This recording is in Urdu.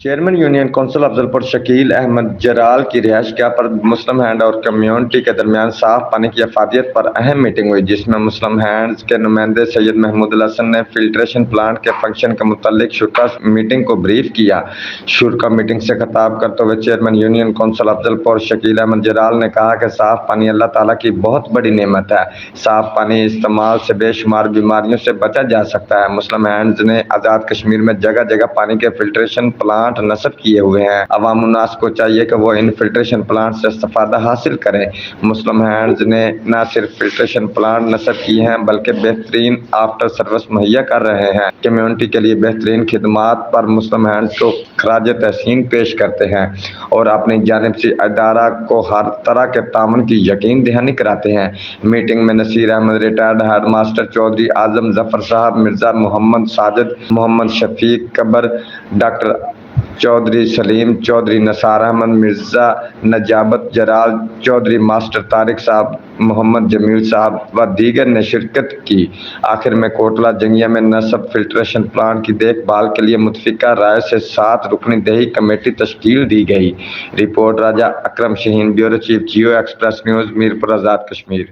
چیئرمین یونین کونسل افضل پور شکیل احمد جلال کی رہائش گاہ پر مسلم ہینڈ اور کمیونٹی کے درمیان صاف پانی کی افادیت پر اہم میٹنگ ہوئی، جس میں مسلم ہینڈز کے نمائندے سید محمود الحسن نے فلٹریشن پلانٹ کے فنکشن کے متعلق شرکا میٹنگ کو بریف کیا۔ شرکا میٹنگ سے خطاب کرتے ہوئے چیئرمین یونین کونسل افضل پور شکیل احمد جلال نے کہا کہ صاف پانی اللہ تعالیٰ کی بہت بڑی نعمت ہے۔ صاف پانی استعمال سے بے شمار بیماریوں سے بچا جا سکتا ہے۔ مسلم ہینڈز نے آزاد کشمیر میں جگہ جگہ پانی کے فلٹریشن پلانٹ نصب کیے ہوئے ہیں۔ عوام الناس کو چاہیے کہ وہ ان فلٹریشن پلانٹ سے استفادہ حاصل کریں۔ مسلم ہینڈز نے نہ صرف فلٹریشن پلانٹ نصب کیے ہیں بلکہ بہترین آفٹر سروس مہیا کر رہے ہیں۔ کمیونٹی کے لیے بہترین خدمات پر مسلم ہینڈز کو خراج تحسین پیش کرتے ہیں اور اپنی جانب سے ادارہ کو ہر طرح کے تعاون کی یقین دہانی کراتے ہیں۔ میٹنگ میں Naseer Ahmed retired head master, Chaudhry Azam Zafar sahib, Mirza Muhammad Sajid, Muhammad Shafiq Qabar, doctor Chaudhry Saleem, Chaudhry Nisar Ahmed, Mirza Najabat Jalal, Chaudhry master Tariq sahib, Muhammad جمیل صاحب و دیگر نے شرکت کی۔ آخر میں کوٹلہ جنگیہ میں نصب فلٹریشن پلانٹ کی دیکھ بھال کے لیے متفقہ رائے سے 7 رکنی دیہی کمیٹی تشکیل دی گئی۔ Report Raja Akram Shaheen, bureau chief, Geo express news, Mirpur Azad Kashmir.